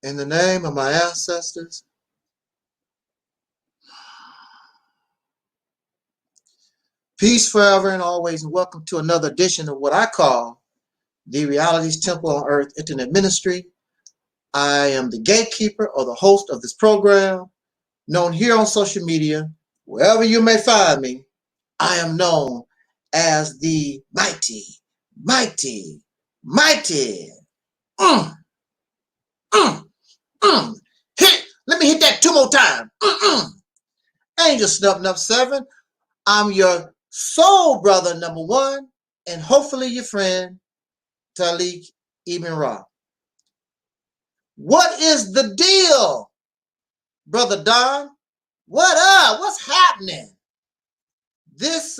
In the name of my ancestors, peace forever and always, and welcome to another edition of what I call the Reality's Temple on Earth Internet Ministry. I am the gatekeeper or the host of this program, known here on social media, wherever you may find me. I am known as the mighty. Let me hit that 2 more times. Angel Snuff 7. I'm your soul brother number 1, and hopefully your friend Taalik Ibn'rad. What is the deal, Brother Don? What up? What's happening? This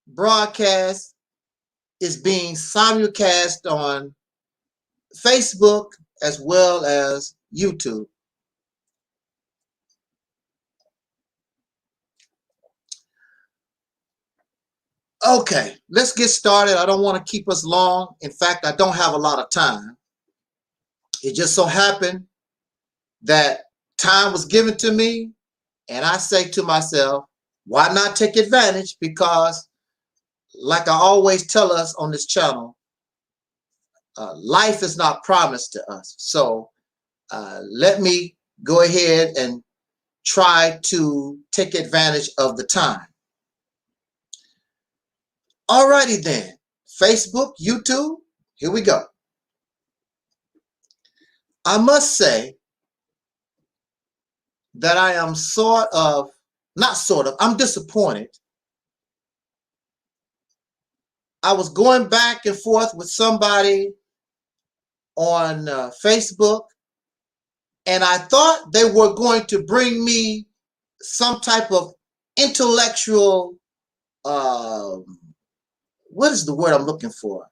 broadcast is being simulcast on Facebook as well as YouTube. Okay, let's get started. I don't want to keep us long. In fact, I don't have a lot of time. It just so happened that time was given to me, and I say to myself, why not take advantage? Because like I always tell us on this channel, life is not promised to us. So let me go ahead and try to take advantage of the time. Alrighty then, Facebook, YouTube, here we go. I must say that I am I'm disappointed. I was going back and forth with somebody on Facebook, and I thought they were going to bring me some type of intellectual, what is the word I'm looking for?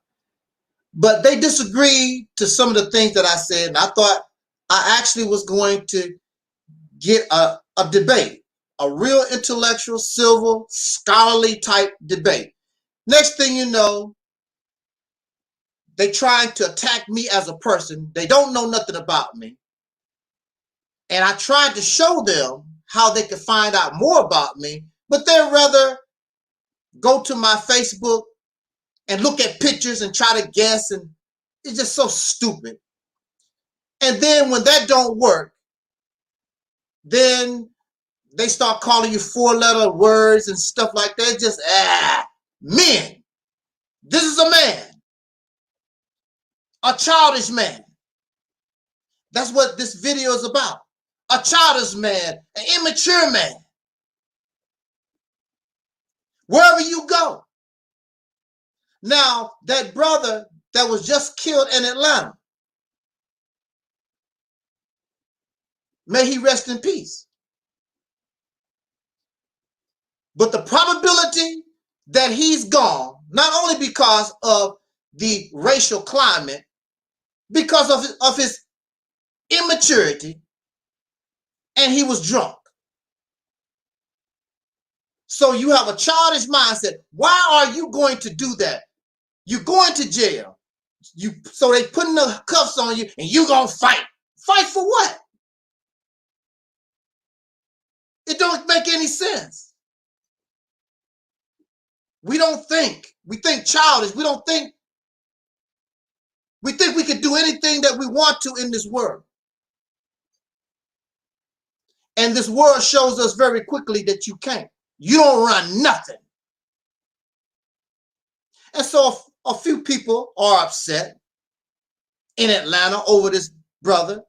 But they disagreed to some of the things that I said, and I thought I actually was going to get a debate, a real intellectual, civil, scholarly type debate. Next thing you know, they trying to attack me as a person. They don't know nothing about me. And I tried to show them how they could find out more about me, but they'd rather go to my Facebook and look at pictures and try to guess, and it's just so stupid. And then when that don't work, then they start calling you 4-letter words and stuff like that. Just men. This is a man, a childish man. That's what this video is about. A childish man, an immature man. Wherever you go. Now, that brother that was just killed in Atlanta, may he rest in peace. But the probability that he's gone, not only because of the racial climate, because of his immaturity, and he was drunk. So you have a childish mindset. Why are you going to do that? You're going to jail. So they putting the cuffs on you, and you gonna fight. Fight for what? It don't make any sense. We don't think. We think childish. We don't think. We think we can do anything that we want to in this world. And this world shows us very quickly that you can't. You don't run nothing. And so a few people are upset in Atlanta over this brother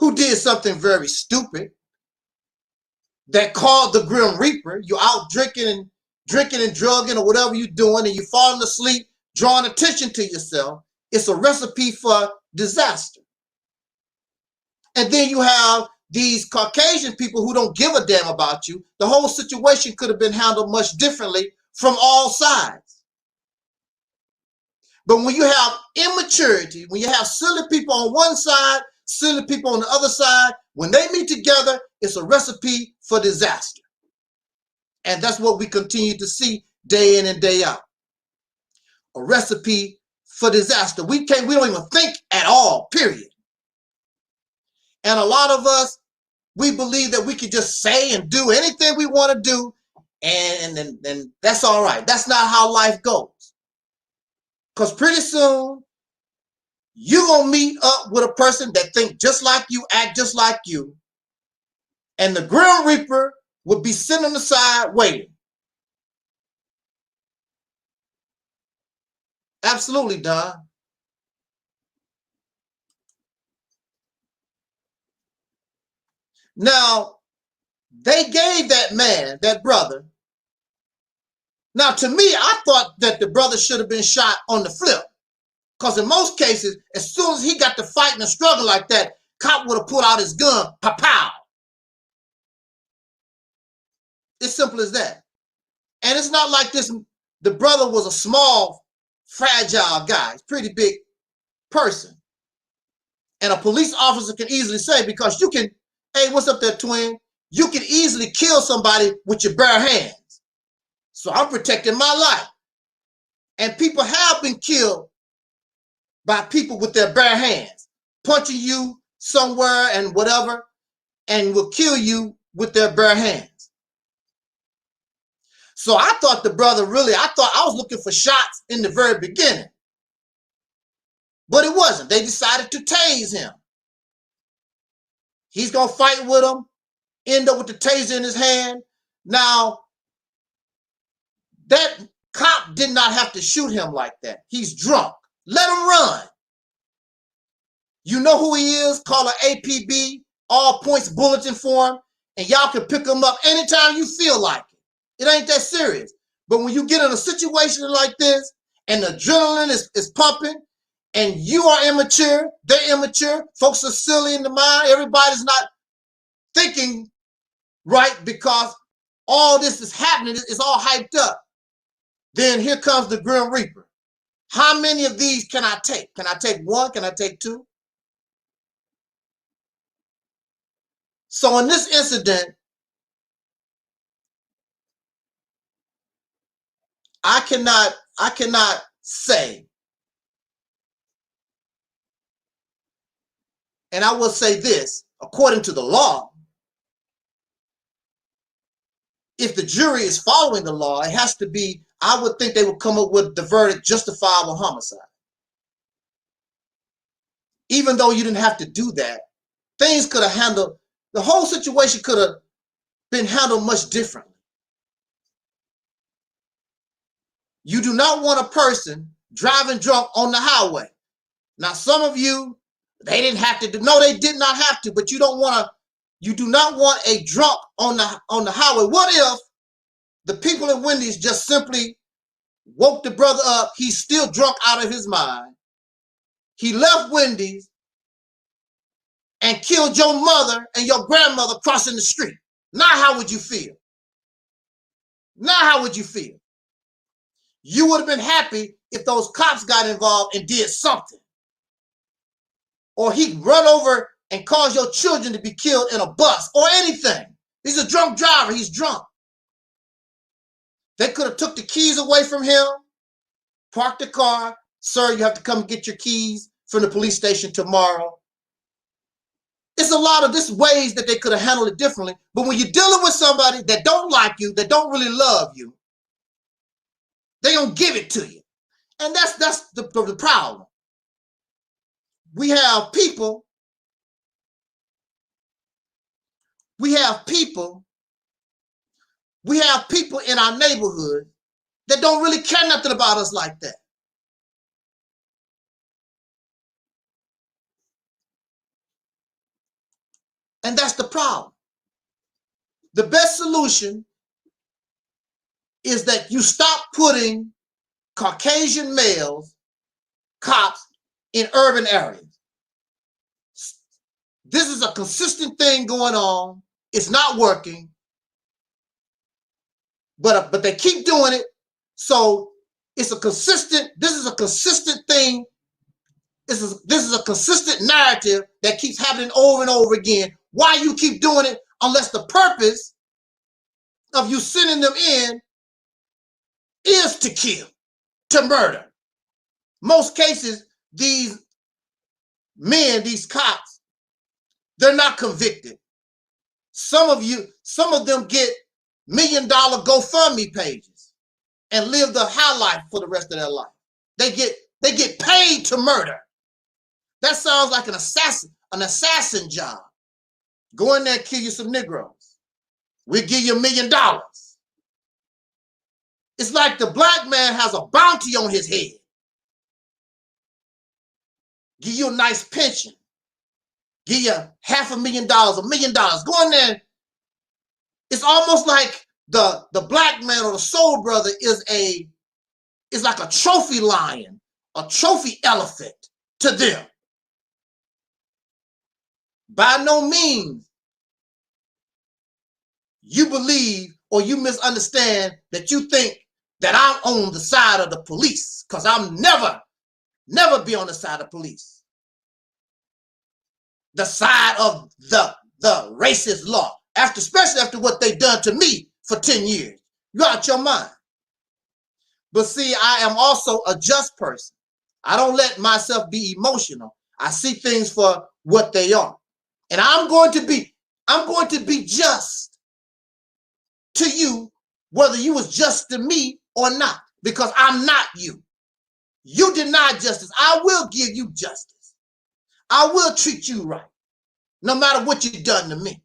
who did something very stupid that called the Grim Reaper. You're out drinking and drugging or whatever you're doing, and you're falling asleep, drawing attention to yourself. It's a recipe for disaster. And then you have these Caucasian people who don't give a damn about you. The whole situation could have been handled much differently from all sides. But when you have immaturity, when you have silly people on one side silly people on the other side, when they meet together, it's a recipe for disaster. And that's what we continue to see day in and day out. A recipe for disaster. We don't even think at all, period. And a lot of us, we believe that we can just say and do anything we want to do, and that's all right. That's not how life goes. Because pretty soon, you're going to meet up with a person that thinks just like you, act just like you, and the Grim Reaper would be sitting on the side waiting. Absolutely, Don. Now, they gave that man, that brother. Now, to me, I thought that the brother should have been shot on the flip. Because in most cases, as soon as he got to fight and struggle like that, cop would have pulled out his gun, pow. It's simple as that. And it's not like this, the brother was a small, fragile guy. He's a pretty big person. And a police officer can easily say, because you can, hey, what's up there, twin? You can easily kill somebody with your bare hands. So I'm protecting my life. And people have been killed by people with their bare hands, punching you somewhere and whatever, and will kill you with their bare hands. So I thought the brother I thought I was looking for shots in the very beginning. But it wasn't. They decided to tase him. He's going to fight with them, end up with the taser in his hand. Now, that cop did not have to shoot him like that. He's drunk. Let him run. You know who he is? Call an APB, all points bulletin for him, and y'all can pick him up anytime you feel like it. It ain't that serious. But when you get in a situation like this, and the adrenaline is pumping, and you are immature, they're immature, folks are silly in the mind, everybody's not thinking right because all this is happening, it's all hyped up. Then here comes the Grim Reaper. How many of these can I take? Can I take one? Can I take two? So in this incident, I cannot say, and I will say this, according to the law, if the jury is following the law, it has to be, I would think they would come up with the verdict justifiable homicide. Even though you didn't have to do that, things could have handled, the whole situation could have been handled much differently. You do not want a person driving drunk on the highway. Now, some of you, they didn't have to do, no, they did not have to, but you do not want a drunk on the highway. What if the people in Wendy's just simply woke the brother up? He's still drunk out of his mind. He left Wendy's and killed your mother and your grandmother crossing the street. Now how would you feel? Now how would you feel? You would have been happy if those cops got involved and did something. Or he'd run over and cause your children to be killed in a bus or anything. He's a drunk driver. He's drunk. They could have took the keys away from him, parked the car. Sir, you have to come get your keys from the police station tomorrow. It's a lot of this ways that they could have handled it differently. But when you're dealing with somebody that don't like you, that don't really love you, they don't give it to you. And that's the problem. We have people in our neighborhood that don't really care nothing about us like that. And that's the problem. The best solution is that you stop putting Caucasian males, cops, in urban areas. This is a consistent thing going on. It's not working. But they keep doing it. So this is a consistent thing This is a consistent narrative that keeps happening over and over again. Why you keep doing it unless the purpose of you sending them in is to kill, to murder. Most cases, these men, these cops, they're not convicted. Some of them get $1 million GoFundMe pages and live the high life for the rest of their life. They get paid to murder. That sounds like an assassin job. Go in there and kill you some Negroes. We'll give you $1 million. It's like the black man has a bounty on his head. Give you a nice pension. Give you $500,000, $1 million. Go in there. It's almost like the black man or the soul brother is like a trophy lion, a trophy elephant to them. By no means you believe or you misunderstand that you think that I'm on the side of the police, because I'm never be on the side of police. The side of the racist law, especially after what they done to me for 10 years. You're out your mind. But see, I am also a just person. I don't let myself be emotional. I see things for what they are. And I'm going to be just to you, whether you was just to me or not, because I'm not you. You deny justice. I will give you justice. I will treat you right, no matter what you've done to me.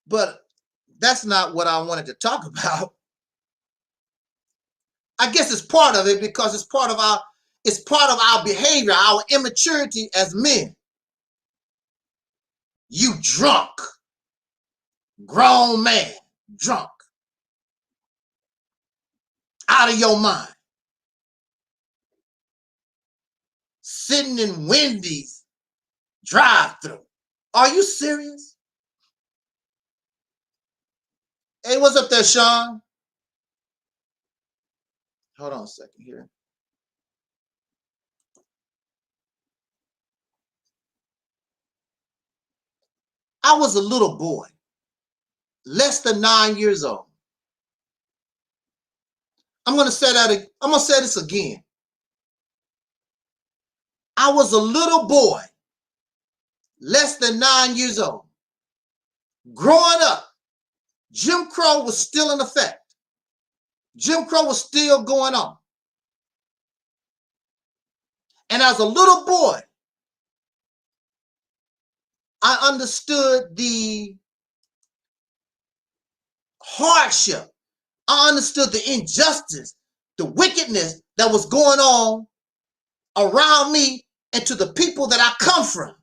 But that's not what I wanted to talk about. I guess it's part of it because it's part of our behavior, our immaturity as men. You drunk, grown man, drunk, out of your mind, sitting in Wendy's drive-thru. Are you serious? Hey, what's up there, Sean? Hold on a second here. I was a little boy, less than 9 years old. I'm going to say this again. I was a little boy, less than 9 years old. Growing up, Jim Crow was still in effect. Jim Crow was still going on. And as a little boy, I understood the hardship. I understood the injustice, the wickedness that was going on around me and to the people that I come from.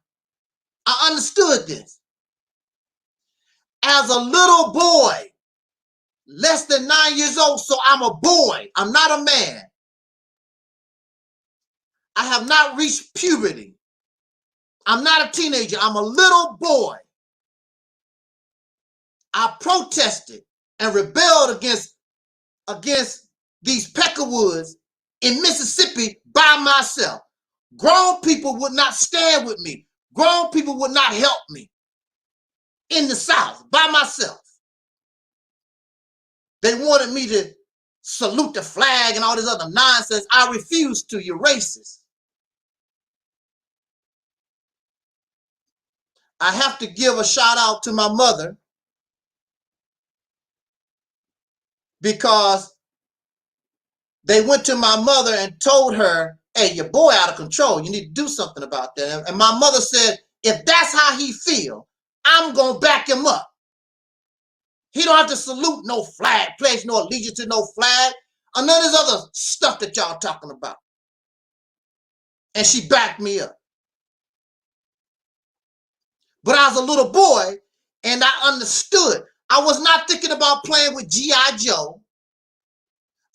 I understood this. As a little boy, less than 9 years old, so I'm a boy. I'm not a man. I have not reached puberty. I'm not a teenager. I'm a little boy. I protested and rebelled against these peckerwoods in Mississippi by myself. Grown people would not stand with me. Grown people would not help me in the South by myself. They wanted me to salute the flag and all this other nonsense. I refused to. You're racist. I have to give a shout out to my mother because they went to my mother and told her, hey, your boy out of control. You need to do something about that. And my mother said, if that's how he feel, I'm going to back him up. He don't have to salute no flag, pledge no allegiance to no flag, or none of this other stuff that y'all talking about. And she backed me up. But I was a little boy and I understood. I was not thinking about playing with G.I. Joe.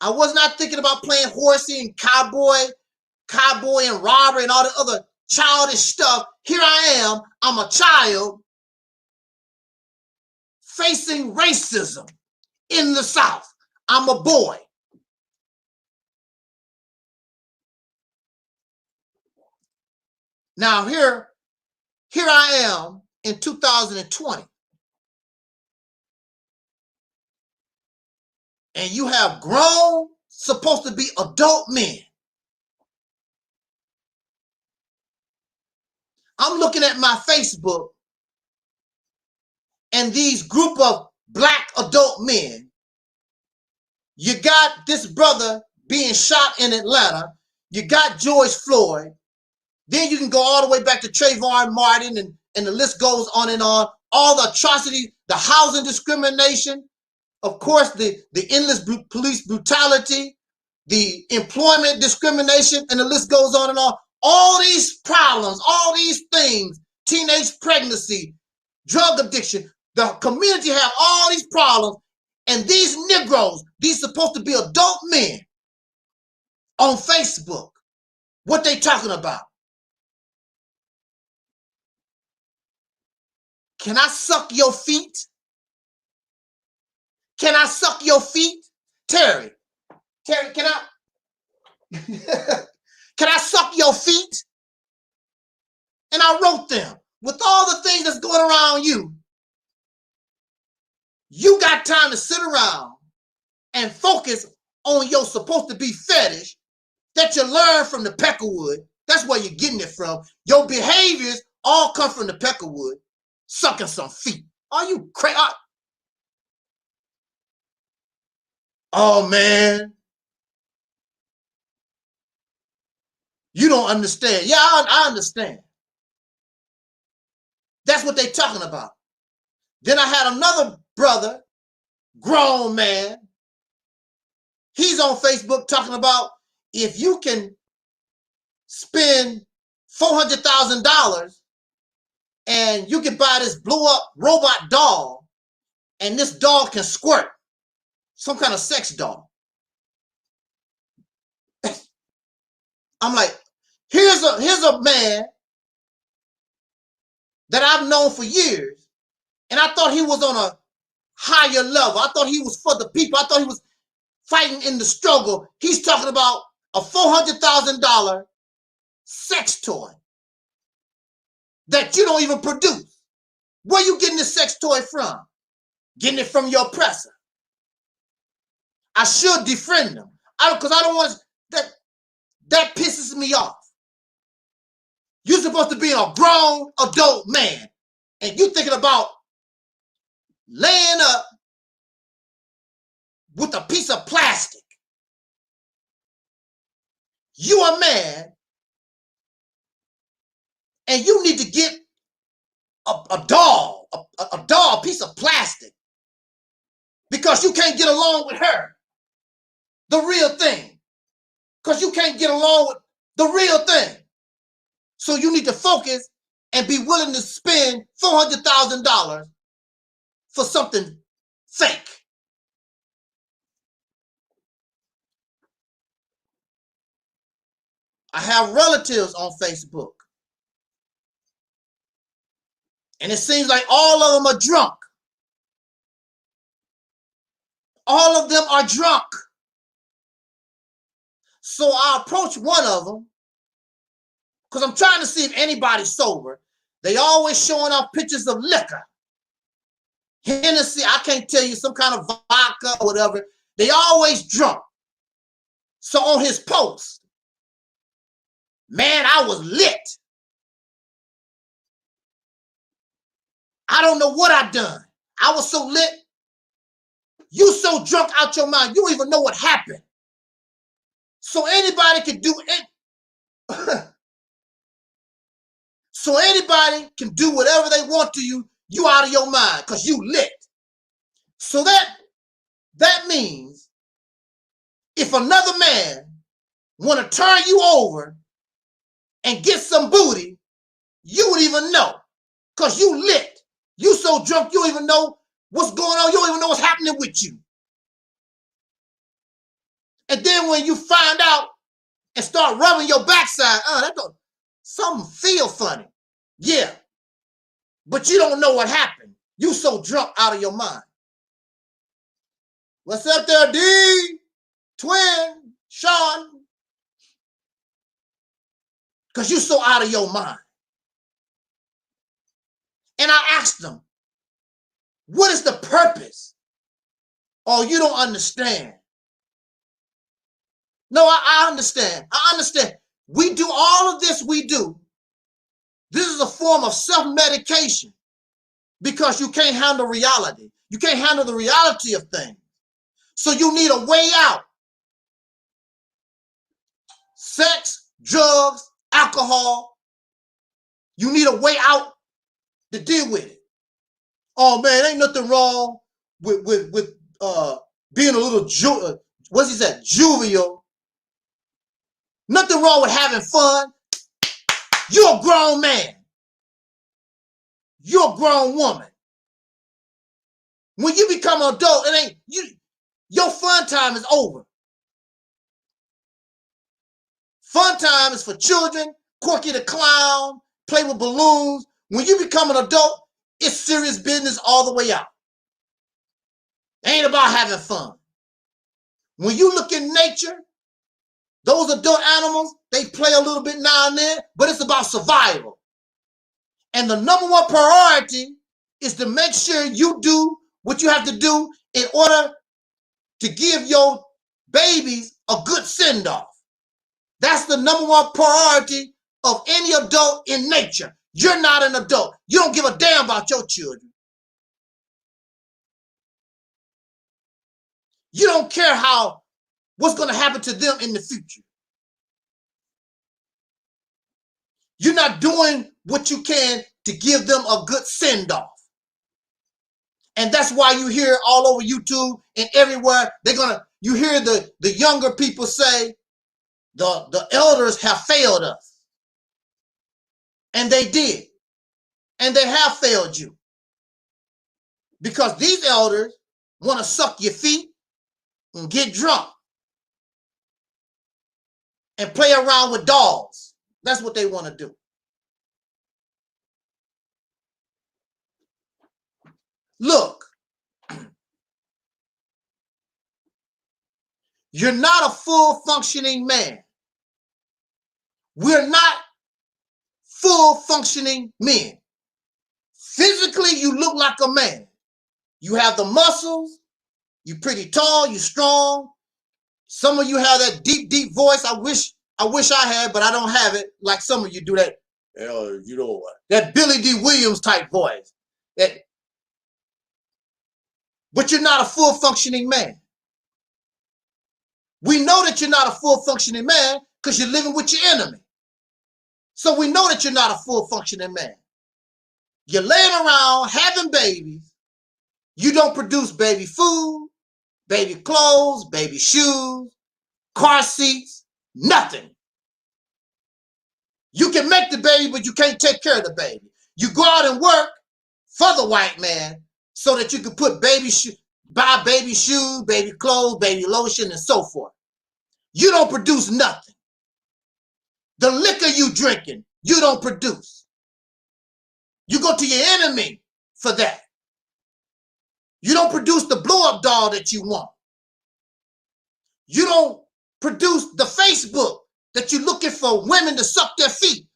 I was not thinking about playing horsey and cowboy and robbery and all the other childish stuff. Here I am. I'm a child facing racism in the South. I'm a boy. Now here I am in 2020. And you have grown, supposed to be adult men. I'm looking at my Facebook and these group of black adult men. You got this brother being shot in Atlanta. You got George Floyd. Then you can go all the way back to Trayvon Martin, and the list goes on and on. All the atrocities, the housing discrimination, of course, the endless police brutality, the employment discrimination, and the list goes on and on. All these problems, all these things, teenage pregnancy, drug addiction, the community have all these problems, and these Negroes, these supposed to be adult men on Facebook, what they talking about? Can I suck your feet? Can I suck your feet? Terry, can I? Can I suck your feet? And I wrote them. With all the things that's going around you, you got time to sit around and focus on your supposed to be fetish that you learn from the Peckerwood. That's where you're getting it from. Your behaviors all come from the Peckerwood, sucking some feet. Are you crazy? Oh, man. You don't understand. Yeah, I understand. That's what they're talking about. Then I had another brother, grown man. He's on Facebook talking about if you can spend $400,000 and you can buy this blow up robot doll, and this doll can squirt, some kind of sex doll. I'm like, here's a man that I've known for years, and I thought he was on a higher level. I thought he was for the people. I thought he was fighting in the struggle. He's talking about a $400,000 sex toy that you don't even produce. Where you getting this sex toy from? Getting it from your oppressor. I should defriend them. Because I don't want that pisses me off. You're supposed to be a grown adult man, and you thinking about laying up with a piece of plastic. You a man, and you need to get a doll, a piece of plastic, because you can't get along with her, the real thing. Because you can't get along with the real thing. So you need to focus and be willing to spend $400,000 for something fake. I have relatives on Facebook, and it seems like all of them are drunk. All of them are drunk. So I approached one of them because I'm trying to see if anybody's sober. They always showing off pictures of liquor. Hennessy, I can't tell you, some kind of vodka or whatever. They always drunk. So on his post, man, I was lit. I don't know what I done. I was so lit. You so drunk out your mind, you don't even know what happened. So anybody can do it. So anybody can do whatever they want to you. You out of your mind because you lit. So that means if another man want to turn you over and get some booty, you would even know because you lit. You so drunk you don't even know what's going on. You don't even know what's happening with you. And then when you find out and start rubbing your backside, that don't, something feel funny. Yeah. But you don't know what happened. You so drunk out of your mind. What's up there, D? Twin, Sean? Because you're so out of your mind. And I asked them, what is the purpose? Oh, you don't understand. No, I understand. I understand. We do all of this, we do. This is a form of self-medication because you can't handle reality. You can't handle the reality of things. So you need a way out. Sex, drugs, alcohol. You need a way out to deal with it. Oh man, ain't nothing wrong with being a little what's he said, jovial. Nothing wrong with having fun. You're a grown man. You're a grown woman. When you become an adult, it ain't you. Your fun time is over. Fun time is for children, Corky the Clown, play with balloons. When you become an adult, it's serious business all the way out. It ain't about having fun. When you look in nature, those adult animals, they play a little bit now and then, but it's about survival. And the number one priority is to make sure you do what you have to do in order to give your babies a good send-off. That's the number one priority of any adult in nature. You're not an adult. You don't give a damn about your children. You don't care what's going to happen to them in the future. You're not doing what you can to give them a good send-off. And that's why you hear all over YouTube and everywhere, you hear the younger people say, the elders have failed us. And they did. And they have failed you. Because these elders want to suck your feet and get drunk and play around with dolls. That's what they want to do. Look, you're not a full functioning man. We're not full functioning men. Physically, you look like a man. You have the muscles. You're pretty tall. You're strong. Some of you have that deep, deep voice. I wish I had, but I don't have it. Like some of you do that. You know what? That Billy D. Williams type voice. But you're not a full functioning man. We know that you're not a full functioning man because you're living with your enemy. So we know that you're not a full functioning man. You're laying around having babies. You don't produce baby food, baby clothes, baby shoes, car seats, nothing. You can make the baby, but you can't take care of the baby. You go out and work for the white man so that you can put buy baby shoes, baby clothes, baby lotion, and so forth. You don't produce nothing. The liquor you drinking, you don't produce. You go to your enemy for that. You don't produce the blow-up doll that you want. You don't produce the Facebook that you're looking for women to suck their feet.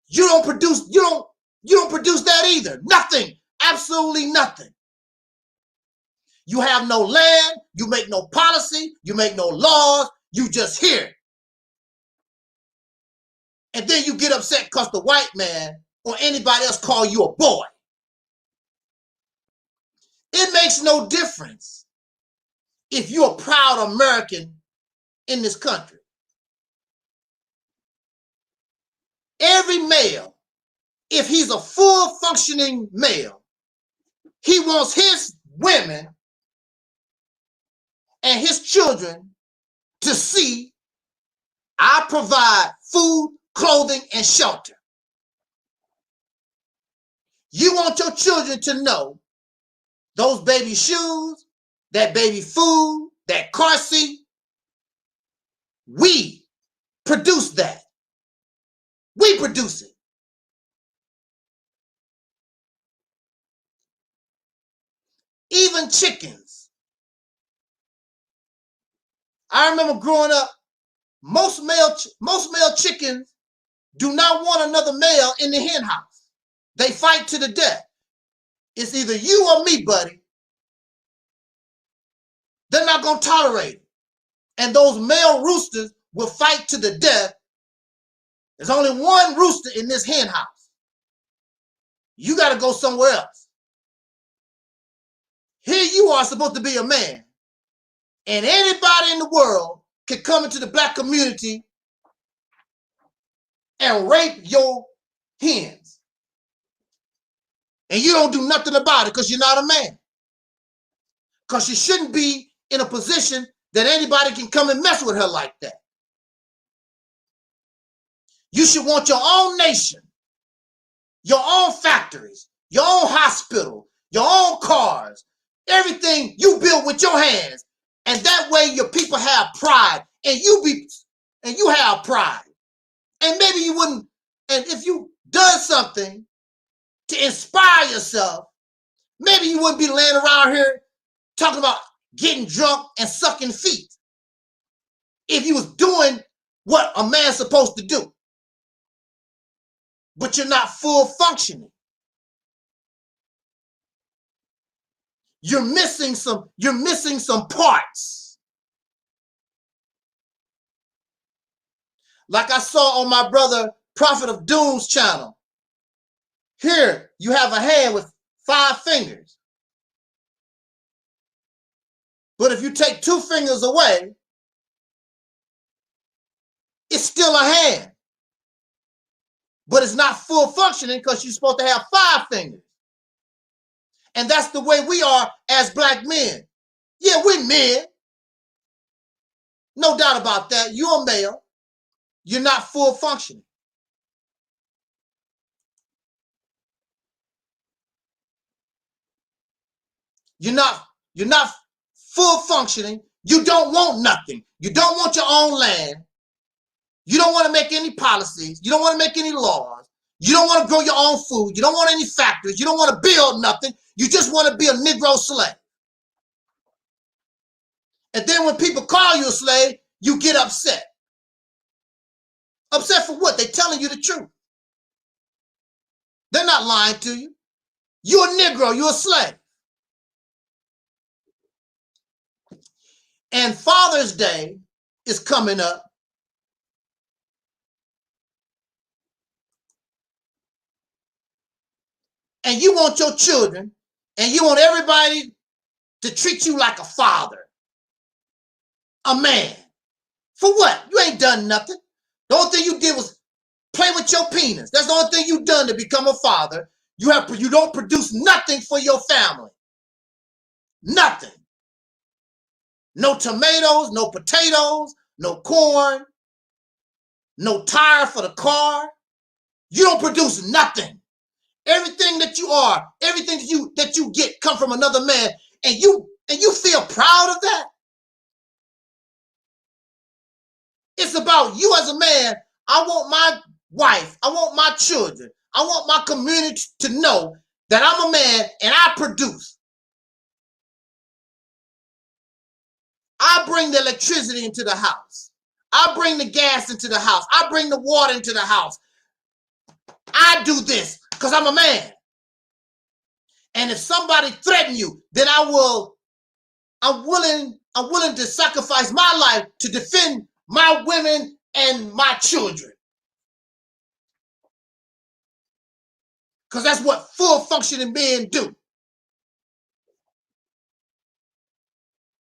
You don't produce that either. Nothing. Absolutely nothing. You have no land, you make no policy, you make no laws, you just here. And then you get upset because the white man or anybody else call you a boy. It makes no difference if you're a proud American in this country. Every male, if he's a full functioning male, he wants his women and his children to see I provide food, clothing, and shelter. You want your children to know those baby shoes, that baby food, that car seat, we produce that. We produce it. Even chickens. I remember growing up, most male chickens do not want another male in the hen house. They fight to the death. It's either you or me, buddy. They're not going to tolerate it. And those male roosters will fight to the death. There's only one rooster in this hen house. You got to go somewhere else. Here you are supposed to be a man. And anybody in the world can come into the black community and rape your hens. And you don't do nothing about it because you're not a man. Because you shouldn't be in a position that anybody can come and mess with her like that. You should want your own nation, your own factories, your own hospital, your own cars, everything you build with your hands. And that way your people have pride and you have pride. And maybe you wouldn't, and if you done something to inspire yourself, maybe you wouldn't be laying around here talking about getting drunk and sucking feet if you was doing what a man's supposed to do. But you're not full functioning. You're missing some parts. Like I saw on my brother Prophet of Doom's channel. Here you have a hand with 5 fingers. But if you take 2 fingers away, it's still a hand. But it's not full functioning because you're supposed to have 5 fingers. And that's the way we are as black men. Yeah, we're men. No doubt about that. You're a male. You're not full functioning. You're not full functioning. You don't want nothing. You don't want your own land. You don't want to make any policies. You don't want to make any laws. You don't want to grow your own food. You don't want any factories. You don't want to build nothing. You just want to be a Negro slave. And then when people call you a slave, you get upset. Upset for what? They're telling you the truth. They're not lying to you. You're a Negro. You're a slave. And Father's Day is coming up. And you want your children and you want everybody to treat you like a father, a man. For what? You ain't done nothing. The only thing you did was play with your penis. That's the only thing you done to become a father. You don't produce nothing for your family. Nothing. No tomatoes, no potatoes, no corn, no tire for the car. You don't produce nothing. Everything that you are, everything that you get come from another man, and you feel proud of that. It's about you as a man. I want my wife, I want my children, I want my community to know that I'm a man and I produce. I bring the electricity into the house. I bring the gas into the house. I bring the water into the house. I do this because I'm a man. And if somebody threatens you, then I'm willing to sacrifice my life to defend my women and my children. Because that's what full functioning men do.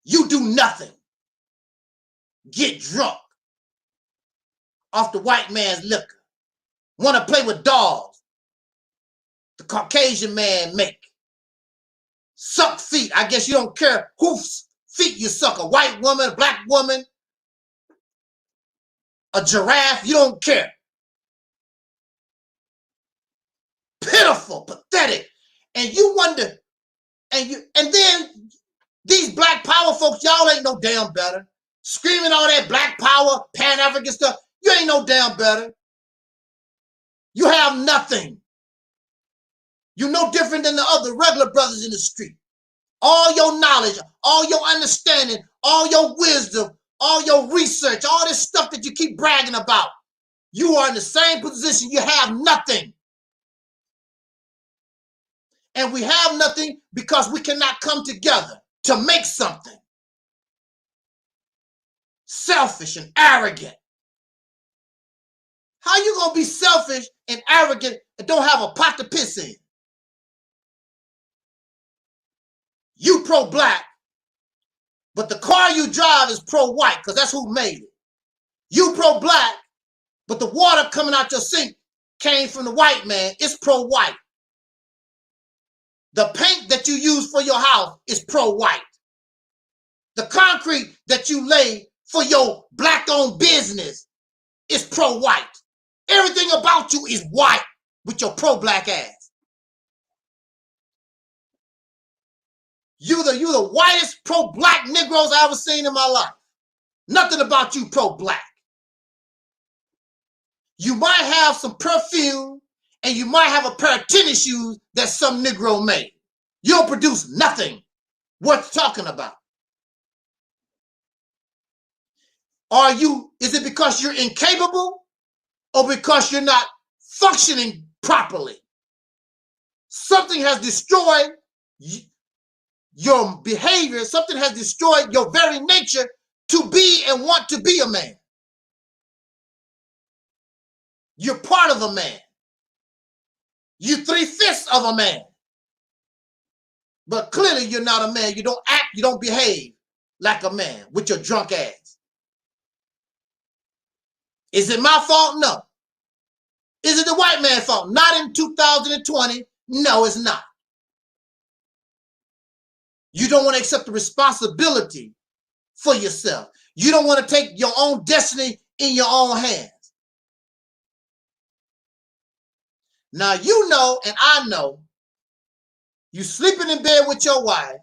You do nothing. Get drunk off the white man's liquor. Want to play with dogs. The Caucasian man make. Suck feet. I guess you don't care whose feet you suck. A white woman, a black woman, a giraffe. You don't care. Pitiful, pathetic. And you wonder, and then these black power folks, y'all ain't no damn better. Screaming all that black power, Pan-African stuff. You ain't no damn better. You have nothing. You're no different than the other regular brothers in the street. All your knowledge, all your understanding, all your wisdom all your research, all this stuff that you keep bragging about, you are in the same position. You have nothing. And we have nothing because we cannot come together to make something. Selfish and arrogant. How you gonna be selfish and arrogant and don't have a pot to piss in? You pro-black, but the car you drive is pro-white because that's who made it. You pro-black, but the water coming out your sink came from the white man. It's pro-white. The paint that you use for your house is pro-white. The concrete that you lay for your black-owned business is pro-white. Everything about you is white with your pro-black ass. You the whitest pro-black Negroes I ever seen in my life. Nothing about you pro-black. You might have some perfume and you might have a pair of tennis shoes that some Negro made. You don't produce nothing worth talking about. Is it because you're incapable or because you're not functioning properly? Something has destroyed your behavior. Something has destroyed your very nature to be and want to be a man. You're part of a man. You're 3/5 of a man. But clearly you're not a man. You don't act, you don't behave like a man with your drunk ass. Is it my fault? No. Is it the white man's fault? Not in 2020. No, it's not. You don't want to accept the responsibility for yourself. You don't want to take your own destiny in your own hands. Now you know, and I know, you sleeping in bed with your wife,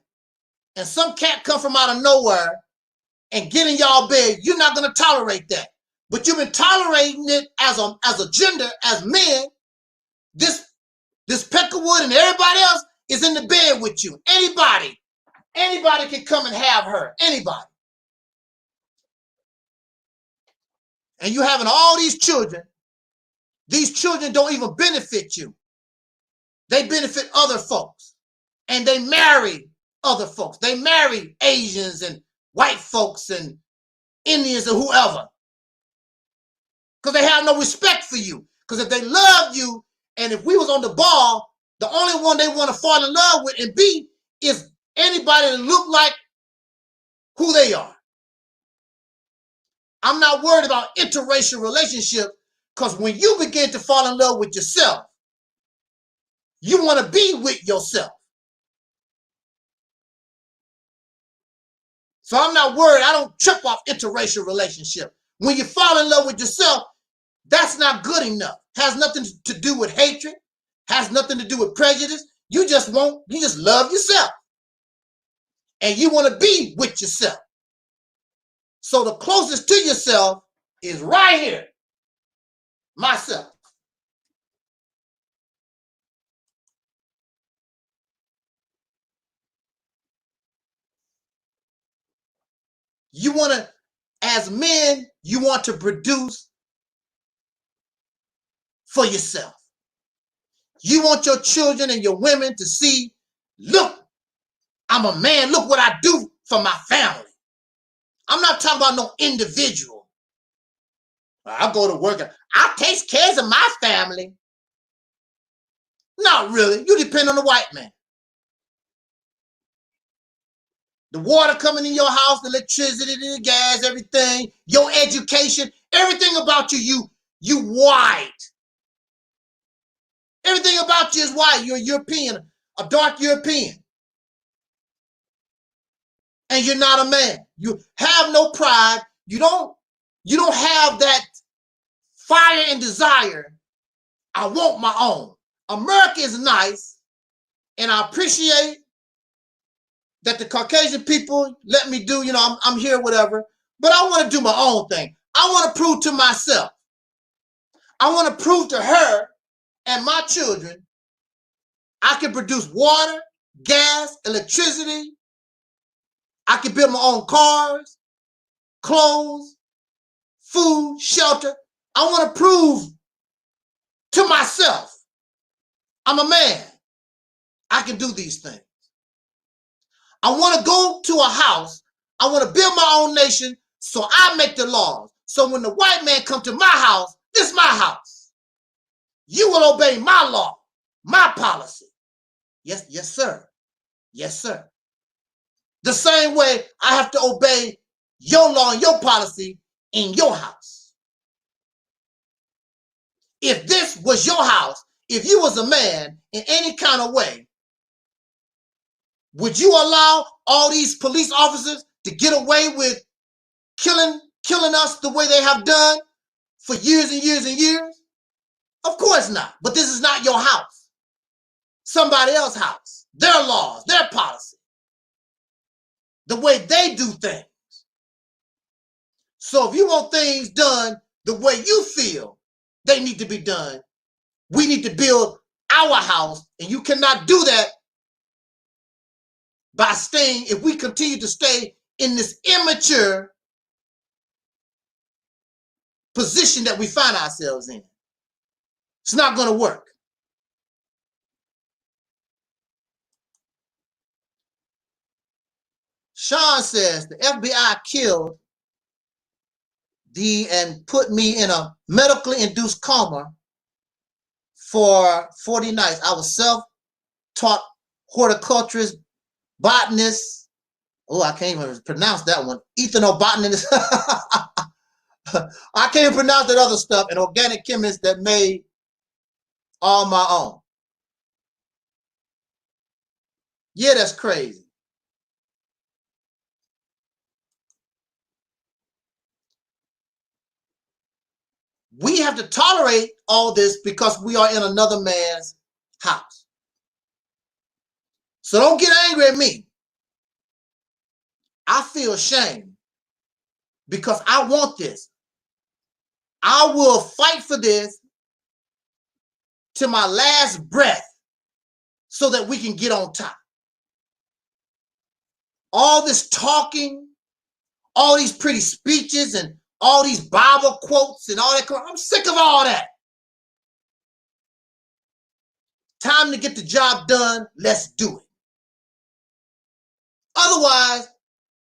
and some cat come from out of nowhere and get in y'all bed. You're not going to tolerate that. But you've been tolerating it as a gender, as men. This Peckerwood and everybody else is in the bed with you. Anybody can come and have her. Anybody. And you having all these children. These children don't even benefit you. They benefit other folks. And they marry other folks. They marry Asians and white folks and Indians and whoever. Because they have no respect for you. Because if they love you, and if we was on the ball, the only one they want to fall in love with and be is anybody that look like who they are. I'm not worried about interracial relationships, because when you begin to fall in love with yourself, you want to be with yourself. So I'm not worried. I don't trip off interracial relationship. When you fall in love with yourself, that's not good enough. Has nothing to do with hatred. Has nothing to do with prejudice. You just love yourself. And you want to be with yourself. So the closest to yourself is right here. Myself. You want to, as men, you want to produce for yourself. You want your children and your women to see, look, I'm a man. Look what I do for my family. I'm not talking about no individual. I go to work and I take care of my family. Not really. You depend on the white man. The water coming in your house, the electricity, the gas, everything, your education, everything about you white. Everything about you is white. You're European, a dark European. And you're not a man. You have no pride. You don't have that fire and desire. I want my own. America is nice, and I appreciate that the Caucasian people let me do, I'm here, whatever, but I want to do my own thing. I want to prove to myself. I want to prove to her and my children I can produce water, gas, electricity. I can build my own cars. clothes, food, shelter. I want to prove to myself, I'm a man. I can do these things. I want to go to a house. I want to build my own nation, so I make the laws. So when the white man comes to my house, this is my house. You will obey my law, my policy. Yes, yes, sir. Yes, sir. The same way I have to obey your law and your policy in your house. If this was your house, if you was a man in any kind of way, would you allow all these police officers to get away with killing us the way they have done for years and years and years? Of course not. But this is not your house. Somebody else's house. Their laws, their policy. The way they do things. So if you want things done the way you feel they need to be done, we need to build our house, and you cannot do that by staying, if we continue to stay in this immature position that we find ourselves in. It's not going to work. Sean says the FBI killed and put me in a medically induced coma for 40 nights. I was self-taught horticulturist, botanist. Oh, I can't even pronounce that one. Ethnobotanist. I can't even pronounce that other stuff. An organic chemist that made all my own. Yeah, that's crazy. We have to tolerate all this because we are in another man's house. So don't get angry at me. I feel shame because I want this. I will fight for this to my last breath so that we can get on top. All this talking, all these pretty speeches and all these Bible quotes and all that. I'm sick of all that. Time to get the job done. Let's do it. Otherwise,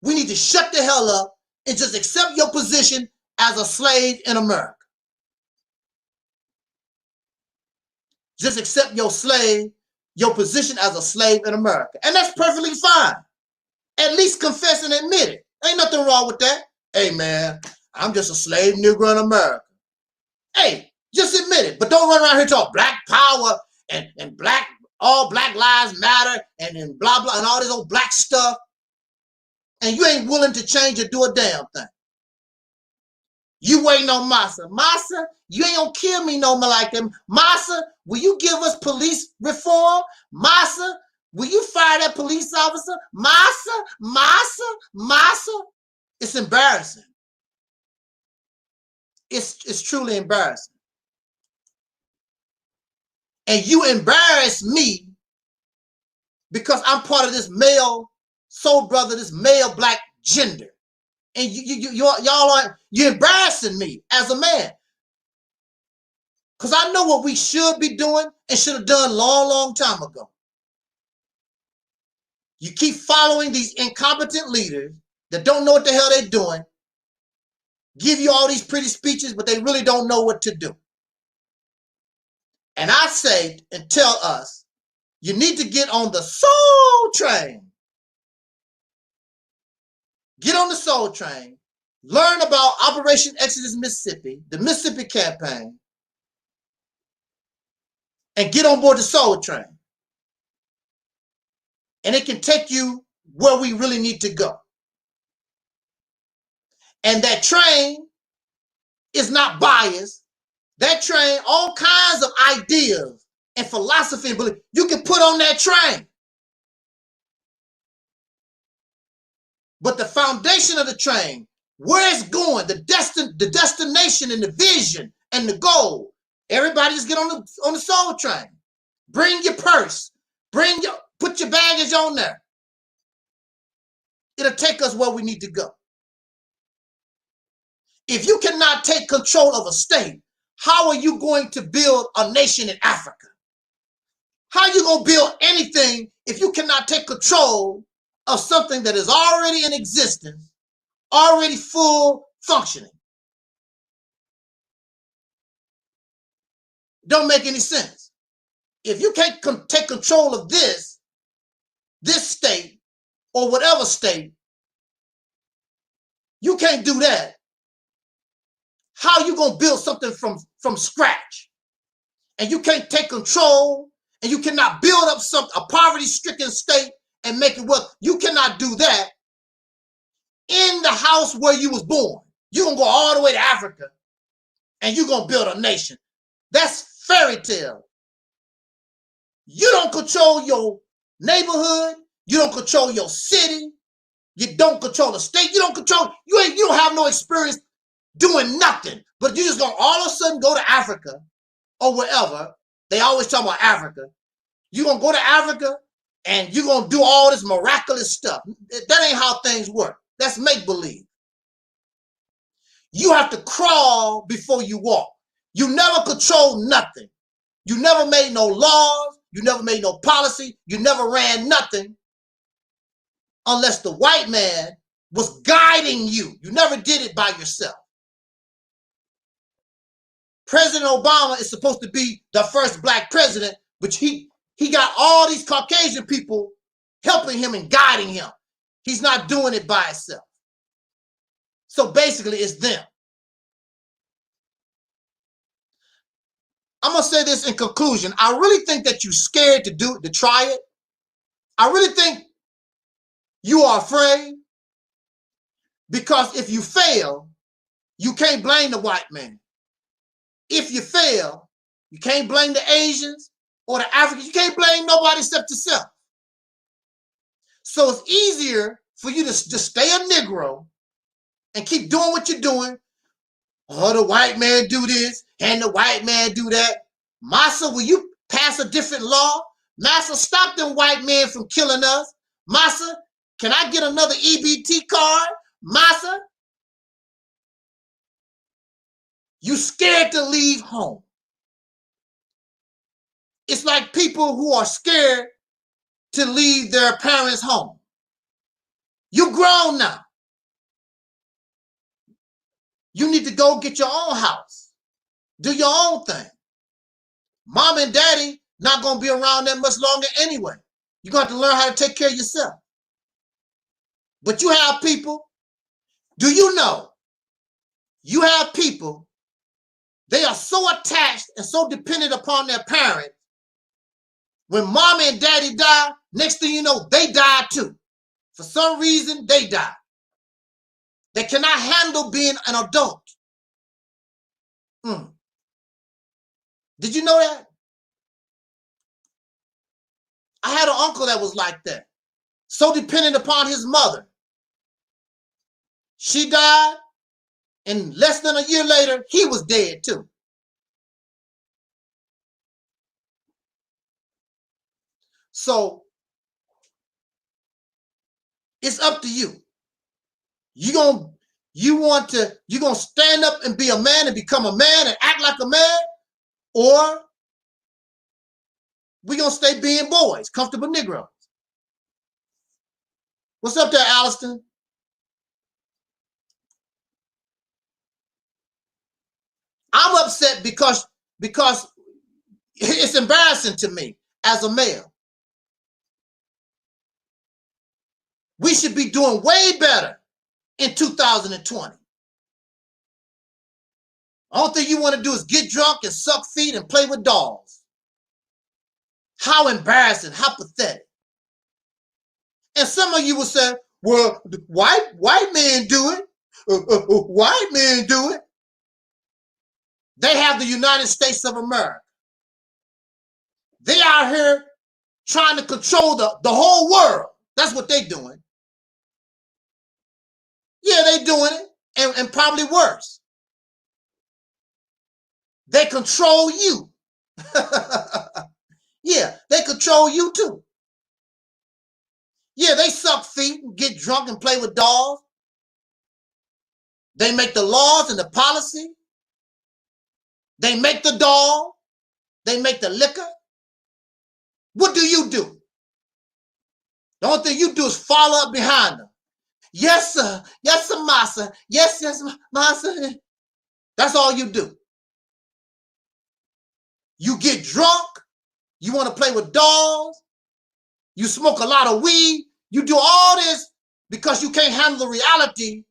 we need to shut the hell up and just accept your position as a slave in America. Just accept your position as a slave in America. And that's perfectly fine. At least confess and admit it. Ain't nothing wrong with that. Hey, man, I'm just a slave Negro in America. Hey, just admit it. But don't run around here talking black power and all black lives matter and blah, blah, and all this old black stuff. And you ain't willing to change or do a damn thing. You waiting on Masa. Masa, you ain't gonna kill me no more like them. Masa, will you give us police reform? Masa, will you fire that police officer? Masa. It's embarrassing. It's truly embarrassing. And you embarrass me because I'm part of this male soul brother, this male black gender. And you're embarrassing me as a man. Because I know what we should be doing and should have done long time ago. You keep following these incompetent leaders that don't know what the hell they're doing, give you all these pretty speeches, but they really don't know what to do. And I say and tell us, you need to get on the soul train. Get on the soul train. Learn about Operation Exodus Mississippi, the Mississippi campaign, and get on board the soul train. And it can take you where we really need to go. And that train is not biased. That train, all kinds of ideas and philosophy and belief, you can put on that train. But the foundation of the train, where it's going, the destination and the vision and the goal, everybody just get on the soul train. Bring your purse. Put your baggage on there. It'll take us where we need to go. If you cannot take control of a state, how are you going to build a nation in Africa? How are you going to build anything if you cannot take control of something that is already in existence, already full functioning? Don't make any sense. If you can't take control of this state or whatever state, you can't do that. How are you going to build something from scratch? And you can't take control, and you cannot build up a poverty-stricken state and make it work. You cannot do that in the house where you was born. You're going to go all the way to Africa, and you're going to build a nation. That's fairy tale. You don't control your neighborhood. You don't control your city. You don't control the state. You don't have no experience doing nothing. But you just gonna all of a sudden go to Africa or wherever. They always talk about Africa. You're gonna go to Africa and you're gonna do all this miraculous stuff. That ain't how things work. That's make-believe. You have to crawl before you walk. You never control nothing. You never made no laws. You never made no policy. You never ran nothing unless the white man was guiding you. You never did it by yourself. President Obama is supposed to be the first black president, but he got all these Caucasian people helping him and guiding him. He's not doing it by himself. So basically, it's them. I'm going to say this in conclusion. I really think that you're scared to try it. I really think you are afraid because if you fail, you can't blame the white man. If you fail, you can't blame the Asians or the Africans. You can't blame nobody except yourself. So it's easier for you to just stay a Negro and keep doing what you're doing. Oh, the white man do this and the white man do that. Massa, will you pass a different law? Massa, stop them white men from killing us. Massa, can I get another EBT card? Massa, you scared to leave home. It's like people who are scared to leave their parents' home. You grown now. You need to go get your own house. Do your own thing. Mom and daddy not going to be around that much longer anyway. You're going to have to learn how to take care of yourself. But you have people, do you know, you have people, they are so attached and so dependent upon their parents. When mom and daddy die, next thing you know, they die too. For some reason, they die. They cannot handle being an adult. Did you know that? I had an uncle that was like that. So dependent upon his mother. She died, and less than a year later, he was dead too. So it's up to you. You're gonna stand up and be a man and become a man and act like a man, or we're gonna stay being boys, comfortable Negroes. What's up there, Alliston? I'm upset because it's embarrassing to me as a male. We should be doing way better in 2020. All thing you want to do is get drunk and suck feet and play with dolls. How embarrassing, how pathetic. And some of you will say, well, white men do it. White men do it. They have the United States of America. They out here trying to control the whole world. That's what they're doing. Yeah, they're doing it, and probably worse. They control you. Yeah, they control you too. Yeah, they suck feet and get drunk and play with dolls. They make the laws and the policy. They make the doll. They make the liquor. What do you do? The only thing you do is follow up behind them. Yes, sir. Yes, sir, massa. Yes, yes, massa. That's all you do. You get drunk. You want to play with dolls. You smoke a lot of weed. You do all this because you can't handle the reality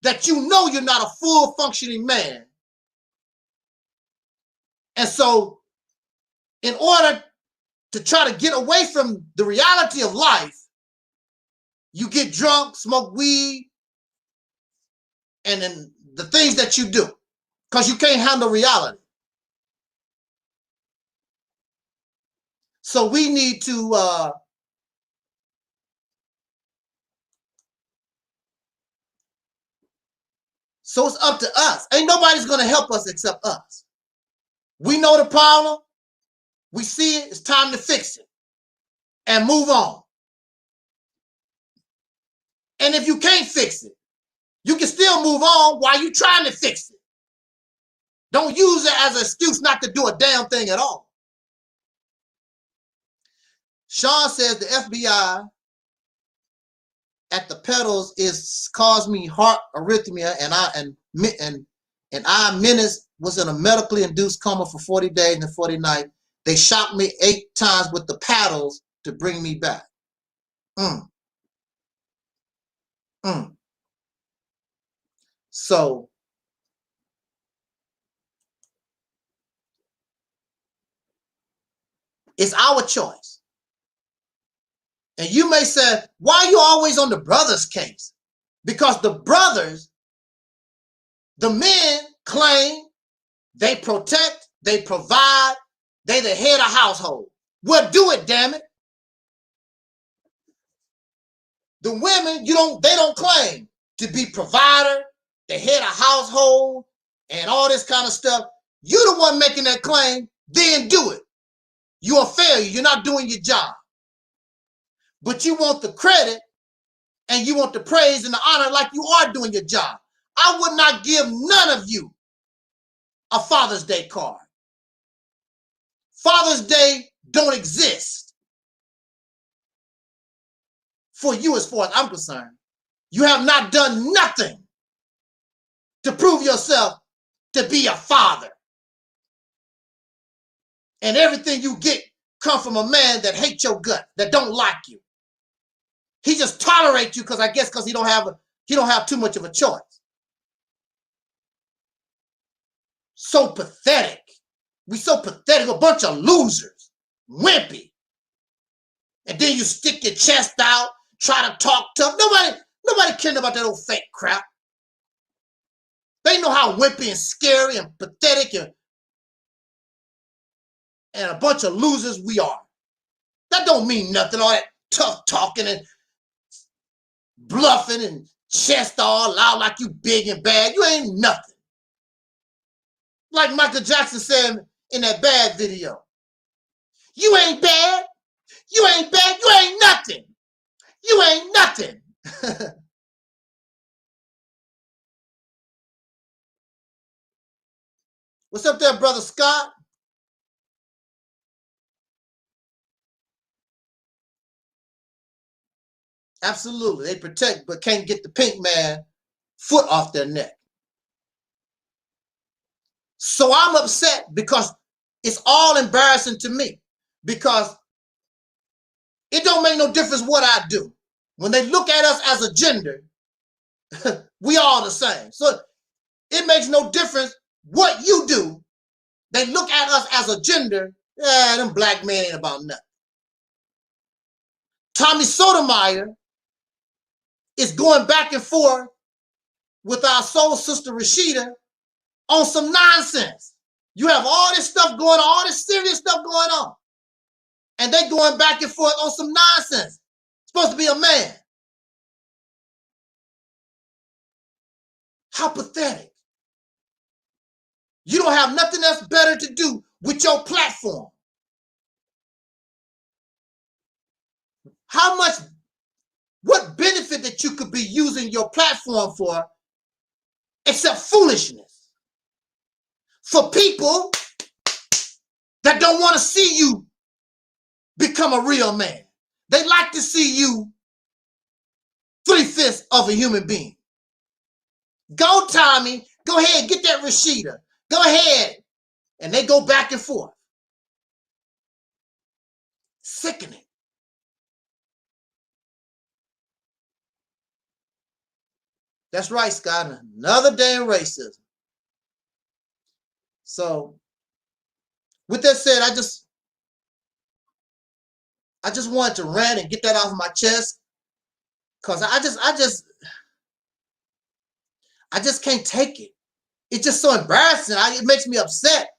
that you know you're not a full functioning man. And so in order to try to get away from the reality of life, you get drunk, smoke weed, and then the things that you do because you can't handle reality. So we need to so it's up to us. Ain't nobody's going to help us except us. We know the problem. We see it. It's time to fix it and move on. And if you can't fix it, you can still move on while you're trying to fix it. Don't use it as an excuse not to do a damn thing at all. Sean says the FBI at the pedals is caused me heart arrhythmia, and I was in a medically induced coma for 40 days and 40 nights. They shocked me 8 times with the paddles to bring me back. So it's our choice. And you may say, why are you always on the brothers' case? Because the brothers, the men claim they protect, they provide, they the head of household. Well, do it, damn it. The women, they don't claim to be provider, the head of household, and all this kind of stuff. You're the one making that claim, then do it. You're a failure. You're not doing your job. But you want the credit and you want the praise and the honor like you are doing your job. I would not give none of you a Father's Day card. Father's Day don't exist for you as far as I'm concerned. You have not done nothing to prove yourself to be a father. And everything you get come from a man that hates your gut, that don't like you. He just tolerates you because he don't have too much of a choice. So pathetic. We so pathetic, a bunch of losers, wimpy. And then you stick your chest out, try to talk tough. Nobody cares about that old fake crap. They know how wimpy and scary and pathetic and a bunch of losers we are. That don't mean nothing, all that tough talking and bluffing and chest all loud like you big and bad. You ain't nothing. Like Michael Jackson said in that Bad video. You ain't bad. You ain't bad. You ain't nothing. You ain't nothing. What's up there, Brother Scott? Absolutely. They protect but can't get the pink man foot off their neck. So I'm upset because it's all embarrassing to me, because it don't make no difference what I do. When they look at us as a gender, we all the same. So it makes no difference what you do. They look at us as a gender. Yeah, them black men ain't about nothing. Tommy Sotomayor is going back and forth with our soul sister Rashida on some nonsense. You have all this stuff going on, all this serious stuff going on, and they going back and forth on some nonsense. Supposed to be a man. How pathetic. You don't have nothing else better to do with your platform. What benefit that you could be using your platform for except foolishness for people that don't want to see you become a real man. They like to see you 3/5 of a human being. Go, Tommy. Go ahead, get that Rashida. Go ahead. And they go back and forth. Sickening. That's right, Scott. Another day in racism. So, with that said, I just wanted to rant and get that off my chest, because I just can't take it. It's just so embarrassing. It makes me upset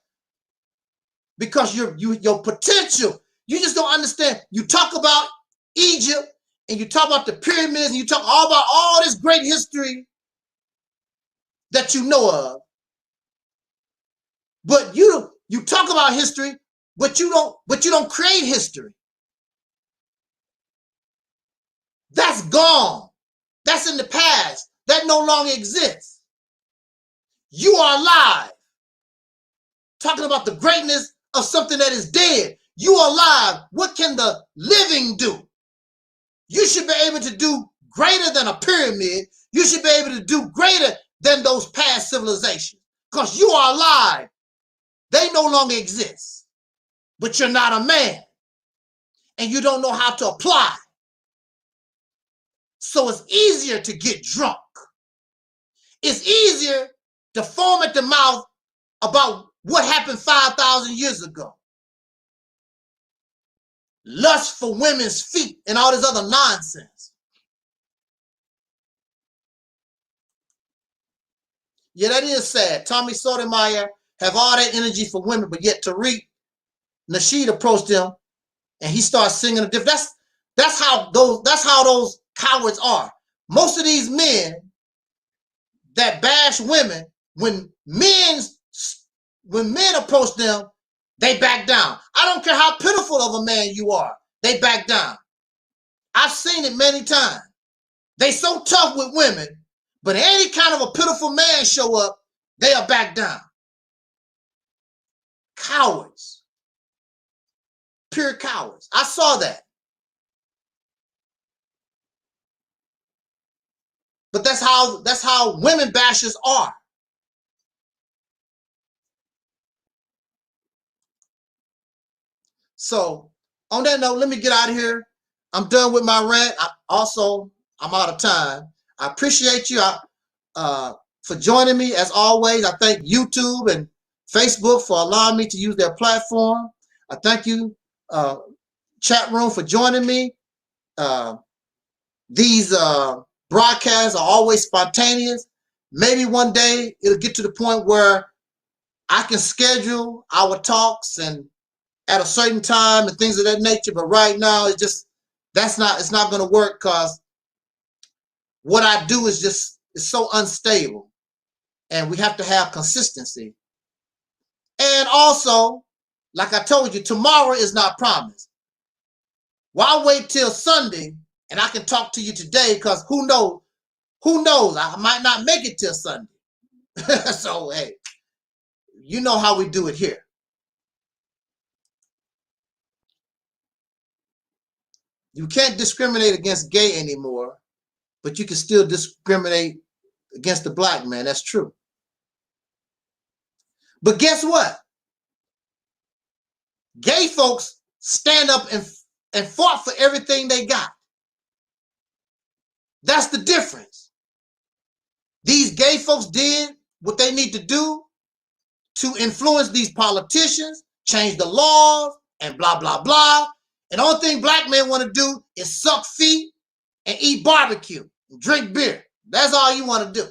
because your potential, you just don't understand. You talk about Egypt and you talk about the pyramids and you talk all about all this great history that you know of, but you talk about history, but you don't create history. That's gone. That's in the past. That no longer exists. You are alive. Talking about the greatness of something that is dead. You are alive. What can the living do? You should be able to do greater than a pyramid. You should be able to do greater than those past civilizations, because you are alive. They no longer exist. But you're not a man. And you don't know how to apply. So it's easier to get drunk. It's easier to foam at the mouth about what happened 5,000 years ago. Lust for women's feet and all this other nonsense. Yeah, that is sad. Tommy Sotomayor have all that energy for women, but yet Tariq Nasheed approached him and he starts singing a different. That's how those cowards are. Most of these men that bash women, when men approach them, they back down. I don't care how pitiful of a man you are, they back down. I've seen it many times. They so tough with women, but any kind of a pitiful man show up, they are back down. Cowards. Pure cowards. I saw that. But that's how women bashers are. So on that note, let me get out of here. I'm done with my rant. I'm out of time. I appreciate you for joining me as always. I thank YouTube and Facebook for allowing me to use their platform. I thank you, chat room, for joining me. These broadcasts are always spontaneous. Maybe one day it'll get to the point where I can schedule our talks and at a certain time and things of that nature. But right now, it's not going to work, because what I do is so unstable, and we have to have consistency. And also, like I told you, tomorrow is not promised. Why wait till Sunday and I can talk to you today? Because who knows? I might not make it till Sunday. So, hey, you know how we do it here. You can't discriminate against gay anymore, but you can still discriminate against the black man. That's true. But guess what? Gay folks stand up and fought for everything they got. That's the difference. These gay folks did what they need to do to influence these politicians, change the laws, and blah, blah, blah. And the only thing black men want to do is suck feet and eat barbecue and drink beer. That's all you want to do.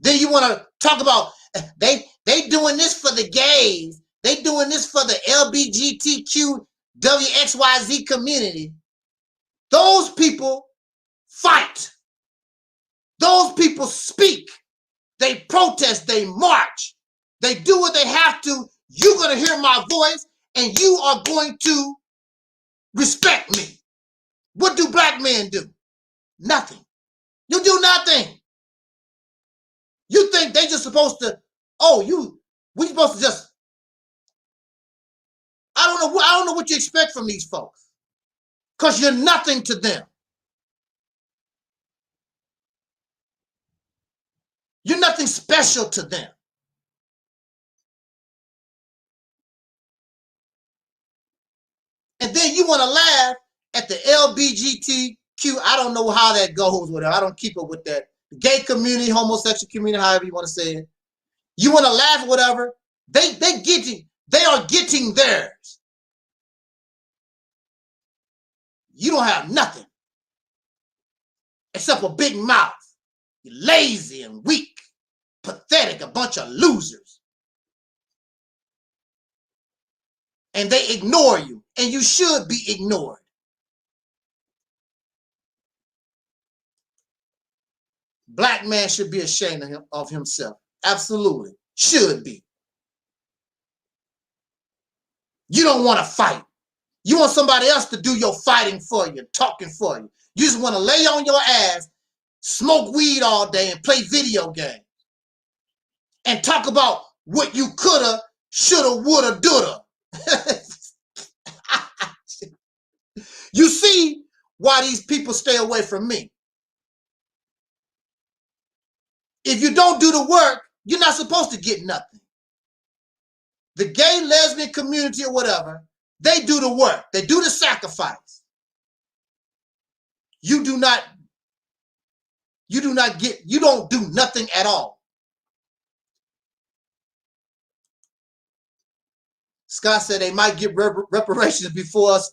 Then you want to talk about they doing this for the gays. They doing this for the LGBTQ WXYZ community. Those people fight. Those people speak. They protest. They march. They do what they have to. You're going to hear my voice, and you are going to respect me. What do black men do? Nothing. You do nothing. You think they just supposed to, we supposed to just, I don't know what you expect from these folks. Because you're nothing to them. You're nothing special to them. And then you want to laugh at the LGBTQ. I don't know how that goes with it. I don't keep up with that. The gay community, homosexual community, however you want to say it. You want to laugh, whatever. They are getting theirs. You don't have nothing except a big mouth. You're lazy and weak, pathetic, a bunch of losers. And they ignore you, and you should be ignored. Black man should be ashamed of himself. Absolutely. Should be. You don't want to fight. You want somebody else to do your fighting for you, talking for you. You just want to lay on your ass, smoke weed all day, and play video games. And talk about what you coulda, shoulda, woulda, doulda. You see why these people stay away from me. If you don't do the work, you're not supposed to get nothing. The gay, lesbian community or whatever, they do the work. They do the sacrifice. You don't do nothing at all. Scott said they might get reparations before us.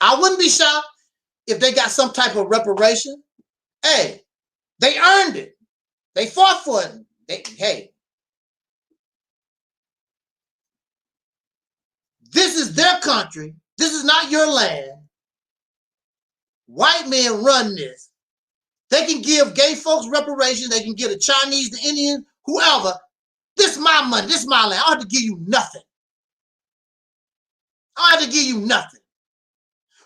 I wouldn't be shocked if they got some type of reparation. Hey, they earned it. They fought for it. Hey, this is their country. This is not your land. White men run this. They can give gay folks reparations. They can give the Chinese, the Indian, whoever. This is my money. This is my land. I don't have to give you nothing. I don't have to give you nothing.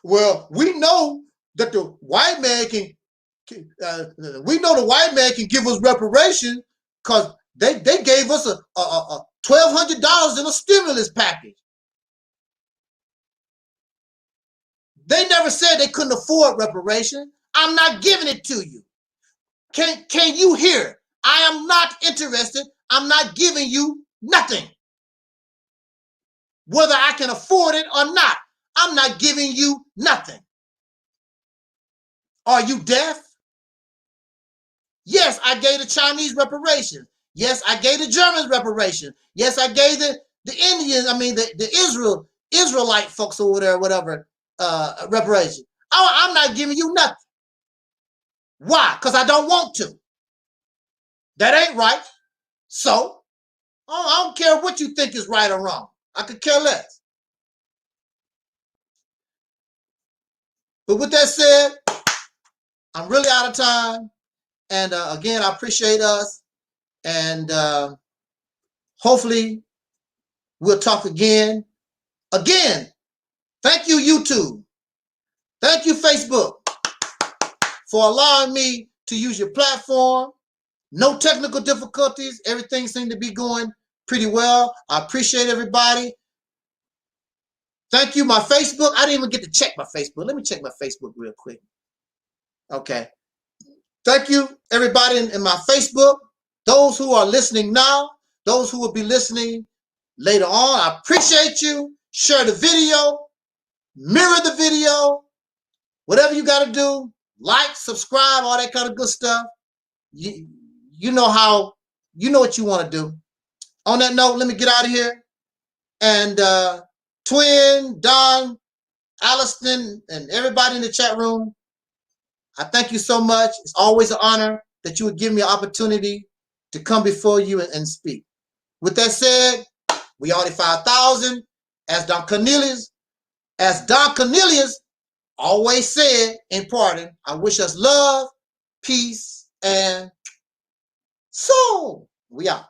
Well, we know that the white man can. We know the white man can give us reparations because they gave us a $1,200 in a stimulus package. They never said they couldn't afford reparation. I'm not giving it to you. Can you hear? I am not interested. I'm not giving you nothing. Whether I can afford it or not, I'm not giving you nothing. Are you deaf? Yes, I gave the Chinese reparations. Yes, I gave the Germans reparations. Yes, I gave the Indians, the Israelite folks over there, whatever, reparations. I'm not giving you nothing. Why? Because I don't want to. That ain't right. So, I don't care what you think is right or wrong. I could care less. But with that said, I'm really out of time. And again, I appreciate us. And hopefully we'll talk again. Again, thank you, YouTube. Thank you, Facebook, for allowing me to use your platform. No technical difficulties. Everything seemed to be going pretty well. I appreciate everybody. Thank you. My Facebook. I didn't even get to check my Facebook. Let me check my Facebook real quick. Okay. Thank you, everybody in my Facebook. Those who are listening now, those who will be listening later on, I appreciate you. Share the video. Mirror the video. Whatever you got to do. Like, subscribe, all that kind of good stuff. You know what you want to do. On that note, let me get out of here. And Twin, Don, Alliston, and everybody in the chat room, I thank you so much. It's always an honor that you would give me an opportunity to come before you and speak. With that said, we already 5,000. As Don Cornelius always said in parting, I wish us love, peace, and soul. We out.